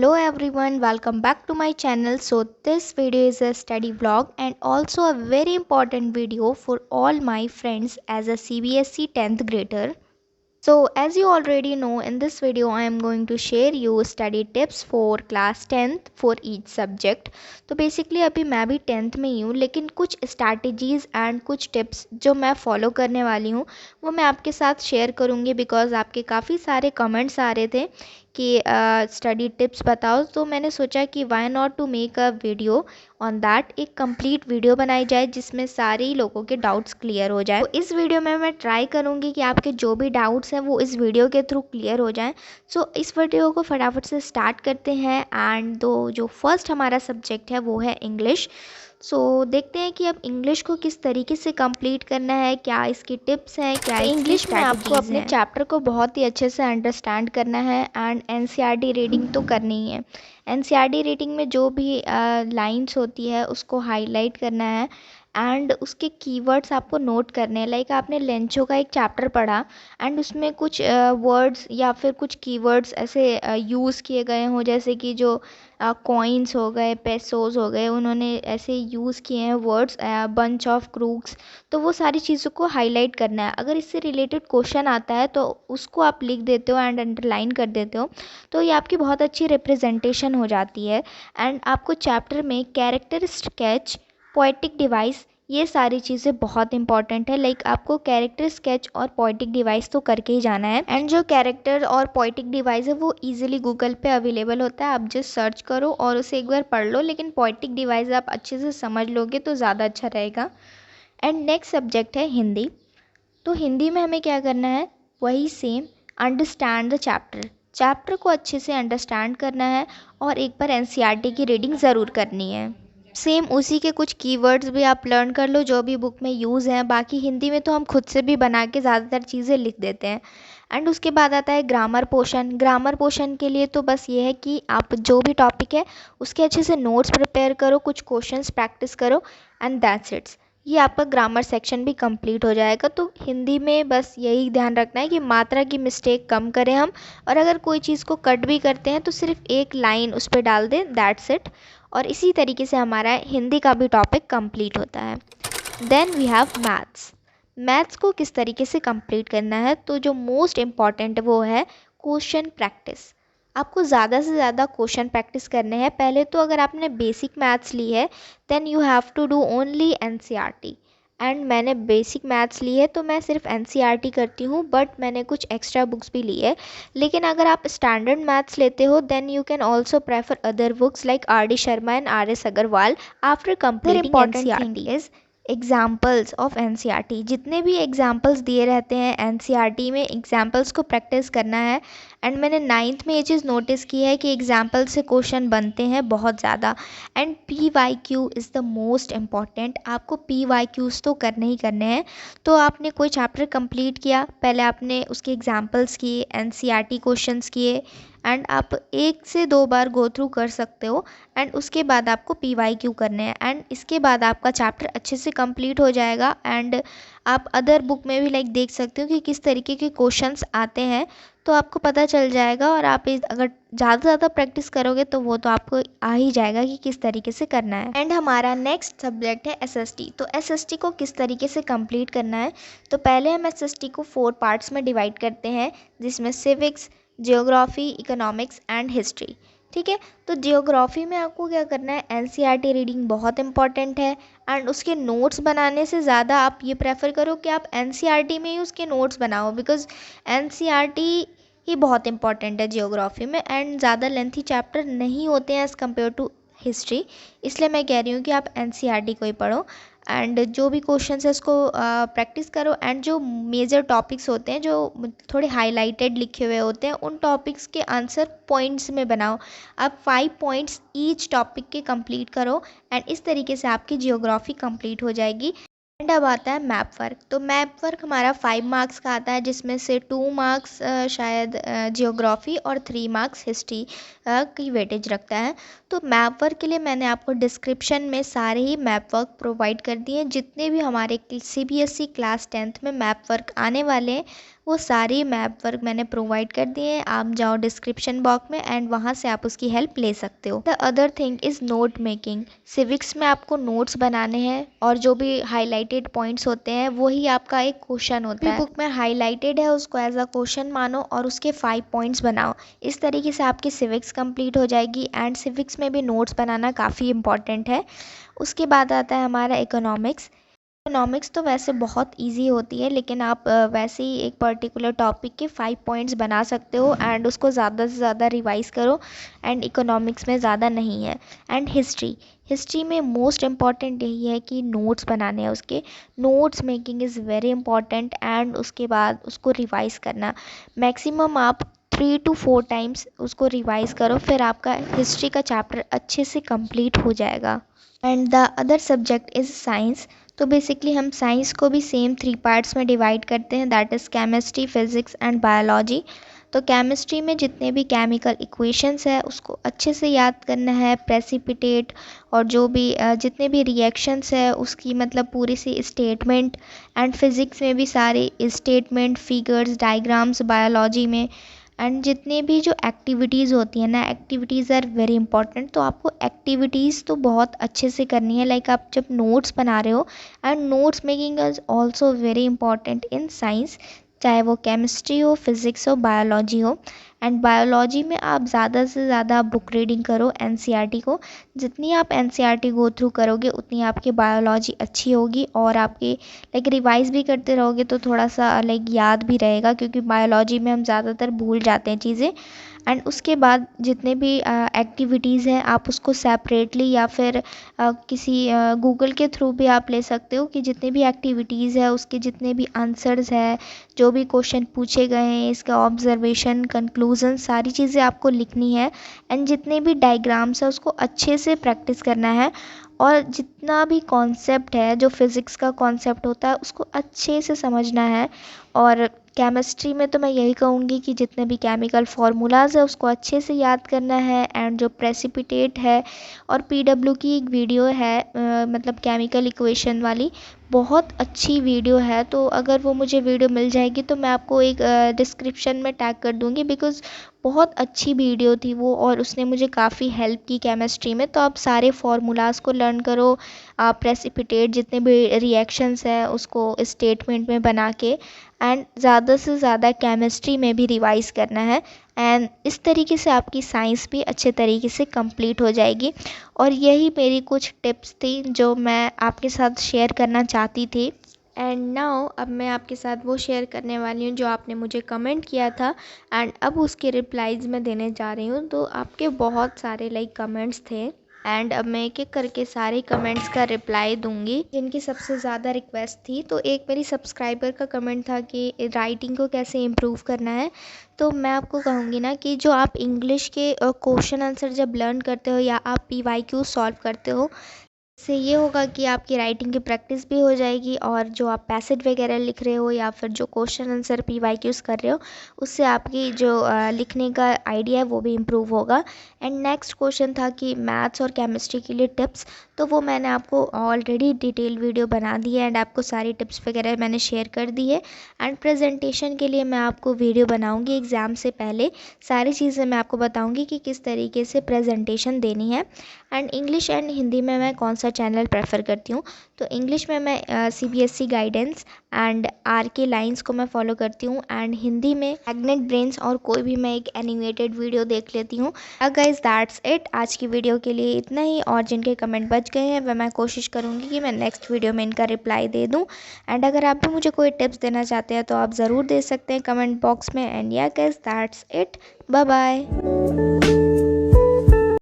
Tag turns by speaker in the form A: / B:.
A: Hello everyone, welcome back to my channel. So this video is a study vlog and also a very important video for all my friends as a CBSE 10th grader. So as you already know, in this video I am going to share you study tips for class 10th for each subject. तो basically अभी मैं भी 10th में ही हूँ, लेकिन कुछ strategies and कुछ tips जो मैं फॉलो करने वाली हूँ वो मैं आपके साथ शेयर करूँगी, बिकॉज़ आपके काफ़ी सारे कमेंट्स आ रहे थे कि स्टडी टिप्स बताओ। तो मैंने सोचा कि why not to make a video on that, एक कंप्लीट वीडियो बनाई जाए जिसमें सारे लोगों के डाउट्स क्लियर हो जाए। तो इस वीडियो में मैं ट्राई करूँगी कि आपके जो भी डाउट्स हैं वो इस वीडियो के थ्रू क्लियर हो जाएं। सो इस वीडियो को फटाफट से स्टार्ट करते हैं। एंड जो फर्स्ट हमारा सब्जेक्ट है वो है इंग्लिश। सो देखते हैं कि अब इंग्लिश को किस तरीके से कंप्लीट करना है, क्या इसकी टिप्स हैं, क्या इंग्लिश में आपको अपने चैप्टर को बहुत ही अच्छे से अंडरस्टैंड करना है एंड एनसीईआरटी रीडिंग तो करनी ही है। एनसीईआरटी रीडिंग में जो भी लाइंस होती है उसको हाईलाइट करना है एंड उसके कीवर्ड्स आपको नोट करने हैं। लाइक आपने लेंचो का एक चैप्टर पढ़ा एंड उसमें कुछ वर्ड्स या फिर कुछ कीवर्ड्स ऐसे यूज़ किए गए हों, जैसे कि जो कॉइन्स हो गए, पेसोज हो गए, उन्होंने ऐसे यूज़ किए हैं वर्ड्स, बंच ऑफ क्रूक्स। तो वो सारी चीज़ों को हाईलाइट करना है। अगर इससे रिलेटेड क्वेश्चन आता है तो उसको आप लिख देते हो एंड अंडरलाइन कर देते हो, तो ये आपकी बहुत अच्छी रिप्रेजेंटेशन हो जाती है। एंड आपको चैप्टर में कैरेक्टर स्केच, पोएटिक डिवाइस, ये सारी चीज़ें बहुत इंपॉर्टेंट है। लाइक आपको कैरेक्टर स्केच और पोएटिक डिवाइस तो करके ही जाना है। एंड जो कैरेक्टर और पोएटिक डिवाइस है वो इजीली गूगल पे अवेलेबल होता है, आप जस्ट सर्च करो और उसे एक बार पढ़ लो। लेकिन पोएटिक डिवाइस आप अच्छे से समझ लोगे तो ज़्यादा अच्छा रहेगा। एंड नेक्स्ट सब्जेक्ट है हिंदी। तो हिंदी में हमें क्या करना है, वही same, understand the chapter. Chapter को अच्छे से अंडरस्टैंड करना है और एक बार एनसीईआरटी की रीडिंग ज़रूर करनी है। सेम उसी के कुछ कीवर्ड्स भी आप लर्न कर लो जो भी बुक में यूज़ हैं। बाकी हिंदी में तो हम खुद से भी बना के ज़्यादातर चीज़ें लिख देते हैं। एंड उसके बाद आता है ग्रामर पोर्शन। ग्रामर पोर्शन के लिए तो बस ये है कि आप जो भी टॉपिक है उसके अच्छे से नोट्स प्रिपेयर करो, कुछ क्वेश्चंस प्रैक्टिस करो एंड दैट्स इट्स। ये आपका ग्रामर सेक्शन भी कंप्लीट हो जाएगा। तो हिंदी में बस यही ध्यान रखना है कि मात्रा की मिस्टेक कम करें हम, और अगर कोई चीज़ को कट भी करते हैं तो सिर्फ एक लाइन उस पर डाल दें, दैट्स इट। और इसी तरीके से हमारा हिंदी का भी टॉपिक कंप्लीट होता है। Then we have maths. Maths को किस तरीके से कंप्लीट करना है, तो जो मोस्ट इम्पॉर्टेंट वो है क्वेश्चन प्रैक्टिस। आपको ज़्यादा से ज़्यादा क्वेश्चन प्रैक्टिस करने हैं। पहले तो अगर आपने बेसिक मैथ्स ली है then you have to do only NCERT. And मैंने बेसिक मैथ्स ली है तो मैं सिर्फ एनसीईआरटी करती हूँ, बट मैंने कुछ एक्स्ट्रा बुक्स भी ली है। लेकिन अगर आप स्टैंडर्ड मैथ्स लेते हो then you can also prefer other books like R D Sharma and R S Agarwal after completing NCERT. Is examples of NCERT. जितने भी एग्जाम्पल्स दिए रहते हैं एनसीईआरटी में, एग्जाम्पल्स को प्रैक्टिस करना है। एंड मैंने 9th में ये चीज़ नोटिस की है कि एग्जाम्पल से क्वेश्चन बनते हैं बहुत ज़्यादा। And P Y Q is the most important. आपको पी वाई क्यूज़ तो करने ही करने हैं। तो आपने कोई चैप्टर कंप्लीट किया, पहले आपने उसके एग्जाम्पल्स किए, एनसीईआरटी क्वेश्चंस किए, एंड आप 1 से 2 बार गो थ्रू कर सकते हो। एंड उसके बाद आपको पी वाई क्यू करने हैं एंड इसके बाद आपका चैप्टर अच्छे से कंप्लीट हो जाएगा। एंड आप अदर बुक में भी लाइक देख सकते हो कि किस तरीके के क्वेश्चंस आते हैं, तो आपको पता चल जाएगा। और आप अगर ज़्यादा से ज़्यादा प्रैक्टिस करोगे तो वो तो आपको आ ही जाएगा कि किस तरीके से करना है। एंड हमारा नेक्स्ट सब्जेक्ट है एसएसटी। तो एसएसटी को किस तरीके से कंप्लीट करना है, तो पहले हम एसएसटी को 4 पार्ट्स में डिवाइड करते हैं, जिसमें civics, geography, economics and history. ठीक है। तो जियोग्राफी में आपको क्या करना है, एनसीईआरटी रीडिंग बहुत इंपॉर्टेंट है। एंड उसके नोट्स बनाने से ज़्यादा आप ये प्रेफर करो कि आप एनसीईआरटी में ही उसके नोट्स बनाओ, बिकॉज एनसीईआरटी ही बहुत इंपॉर्टेंट है जियोग्राफी में। एंड ज़्यादा लेंथी चैप्टर नहीं होते हैं एज़ कम्पेयर टू हिस्ट्री, इसलिए मैं कह रही हूँ कि आप एनसीईआरटी को ही पढ़ो। एंड जो भी क्वेश्चन है उसको प्रैक्टिस करो। एंड जो मेजर टॉपिक्स होते हैं जो थोड़े हाईलाइटेड लिखे हुए होते हैं उन टॉपिक्स के आंसर पॉइंट्स में बनाओ। आप 5 पॉइंट्स ईच टॉपिक के कंप्लीट करो एंड इस तरीके से आपकी जियोग्राफी कंप्लीट हो जाएगी। एंड अब आता है मैप वर्क। तो मैप वर्क हमारा 5 मार्क्स का आता है, जिसमें से 2 मार्क्स शायद जियोग्राफी और 3 मार्क्स हिस्ट्री की वेटेज रखता है। तो मैप वर्क के लिए मैंने आपको डिस्क्रिप्शन में सारे ही मैप वर्क प्रोवाइड कर दिए हैं। जितने भी हमारे सीबीएसई क्लास 10th में मैप वर्क आने वाले हैं वो सारी मैप वर्क मैंने प्रोवाइड कर दिए हैं, आप जाओ डिस्क्रिप्शन बॉक्स में एंड वहाँ से आप उसकी हेल्प ले सकते हो। The other thing is note making. Civics में आपको नोट्स बनाने हैं और जो भी हाईलाइटेड पॉइंट्स होते हैं वही आपका एक क्वेश्चन होता है। बुक में हाईलाइटेड है उसको एज अ क्वेश्चन मानो और उसके 5 पॉइंट्स बनाओ। इस तरीके से आपकी सिविक्स कंप्लीट हो जाएगी एंड सिविक्स में भी नोट्स बनाना काफ़ी इंपॉर्टेंट है। उसके बाद आता है हमारा इकोनॉमिक्स। इकोनॉमिक्स तो वैसे बहुत इजी होती है, लेकिन आप वैसे ही एक पर्टिकुलर टॉपिक के 5 पॉइंट्स बना सकते हो एंड उसको ज़्यादा से ज़्यादा रिवाइज करो एंड इकोनॉमिक्स में ज़्यादा नहीं है। एंड हिस्ट्री में मोस्ट इम्पॉर्टेंट यही है कि नोट्स बनाने हैं, उसके notes making is very important and उसके बाद उसको रिवाइज करना। मैक्सिमम आप 3 to 4 टाइम्स उसको रिवाइज करो, फिर आपका हिस्ट्री का चैप्टर अच्छे से कंप्लीट हो जाएगा। And the other subject is science. तो बेसिकली हम साइंस को भी सेम 3 पार्ट्स में डिवाइड करते हैं, that is chemistry, physics and biology. तो केमिस्ट्री में जितने भी केमिकल इक्वेशंस है उसको अच्छे से याद करना है, प्रेसिपिटेट और जो भी जितने भी रिएक्शंस है उसकी मतलब पूरी सी स्टेटमेंट। एंड फिज़िक्स में भी सारे स्टेटमेंट, फिगर्स, डायग्राम्स। बायोलॉजी में एंड जितने भी जो एक्टिविटीज़ होती हैं ना, एक्टिविटीज़ आर वेरी इंपॉर्टेंट। तो आपको एक्टिविटीज़ तो बहुत अच्छे से करनी है, लाइक आप जब नोट्स बना रहे हो। And notes making is also very important in science, चाहे वो केमिस्ट्री हो, फिज़िक्स हो, बायोलॉजी हो। एंड बायोलॉजी में आप ज़्यादा से ज़्यादा बुक रीडिंग करो एनसीईआरटी को। जितनी आप एनसीईआरटी गो थ्रू करोगे उतनी आपकी बायोलॉजी अच्छी होगी और आपकी लाइक रिवाइज भी करते रहोगे तो थोड़ा सा लाइक याद भी रहेगा, क्योंकि बायोलॉजी में हम ज़्यादातर भूल जाते हैं चीज़ें। एंड उसके बाद जितने भी एक्टिविटीज़ हैं आप उसको सेपरेटली या फिर किसी गूगल के थ्रू भी आप ले सकते हो कि जितने भी एक्टिविटीज़ है उसके जितने भी आंसर्स है, जो भी क्वेश्चन पूछे गए हैं, इसका ऑब्जर्वेशन, कंक्लूजन, सारी चीज़ें आपको लिखनी है। एंड जितने भी डायग्राम्स है उसको अच्छे से प्रैक्टिस करना है और जितना भी कॉन्सेप्ट है, जो फिज़िक्स का कॉन्सेप्ट होता है उसको अच्छे से समझना है। और केमिस्ट्री में तो मैं यही कहूँगी कि जितने भी केमिकल फार्मूलाज है उसको अच्छे से याद करना है। एंड जो प्रेसिपिटेट है और पीडब्ल्यू की एक वीडियो है मतलब केमिकल इक्वेशन वाली, बहुत अच्छी वीडियो है। तो अगर वो मुझे वीडियो मिल जाएगी तो मैं आपको एक डिस्क्रिप्शन में टैग कर दूँगी, बिकॉज़ बहुत अच्छी वीडियो थी वो और उसने मुझे काफ़ी हेल्प की केमिस्ट्री में। तो आप सारे फार्मूलाज को लर्न करो, आप प्रेसिपिटेट जितने भी रिएक्शंस हैं उसको स्टेटमेंट में बना के। एंड ज़्यादा से ज़्यादा केमिस्ट्री में भी रिवाइज़ करना है। एंड इस तरीके से आपकी साइंस भी अच्छे तरीके से कंप्लीट हो जाएगी। और यही मेरी कुछ टिप्स थी जो मैं आपके साथ शेयर करना चाहती थी। एंड नाउ अब मैं आपके साथ वो शेयर करने वाली हूँ जो आपने मुझे कमेंट किया था एंड अब उसके रिप्लाईज़ मैं देने जा रही हूँ। तो आपके बहुत सारे लाइक कमेंट्स थे एंड अब मैं एक एक करके सारे कमेंट्स का रिप्लाई दूंगी जिनकी सबसे ज़्यादा रिक्वेस्ट थी। तो एक मेरी सब्सक्राइबर का कमेंट था कि राइटिंग को कैसे इम्प्रूव करना है। तो मैं आपको कहूँगी ना कि जो आप इंग्लिश के क्वेश्चन आंसर जब लर्न करते हो या आप पीवाईक्यू सॉल्व करते हो, इससे ये होगा कि आपकी राइटिंग की प्रैक्टिस भी हो जाएगी और जो आप पैसेज वगैरह लिख रहे हो या फिर जो क्वेश्चन आंसर पीवाईक्यूज़ कर रहे हो उससे आपकी जो लिखने का आइडिया है वो भी इम्प्रूव होगा। एंड नेक्स्ट क्वेश्चन था कि मैथ्स और केमिस्ट्री के लिए टिप्स। तो वो मैंने आपको ऑलरेडी डिटेल वीडियो बना दी है एंड आपको सारी टिप्स वगैरह मैंने शेयर कर दी है। एंड प्रेजेंटेशन के लिए मैं आपको वीडियो बनाऊँगी एग्ज़ाम से पहले, सारी चीज़ें मैं आपको बताऊँगी कि किस तरीके से प्रेजेंटेशन देनी है। एंड इंग्लिश एंड हिंदी में मैं कौन सा चैनल प्रेफर करती हूँ, तो इंग्लिश में मैं CBSE guidance and RK lines को मैं फॉलो करती हूँ। एंड हिंदी में मैग्नेट ब्रेन्स और कोई भी मैं एक एनिमेटेड वीडियो देख लेती हूँ। गाइस दैट्स इट, आज की वीडियो के लिए इतना ही। और जिनके कमेंट बच गए हैं वह मैं कोशिश करूँगी कि मैं नेक्स्ट वीडियो में इनका रिप्लाई दे दूँ। एंड अगर आप भी मुझे कोई टिप्स देना चाहते हैं तो आप ज़रूर दे सकते हैं कमेंट बॉक्स में। And yeah guys that's it, bye bye.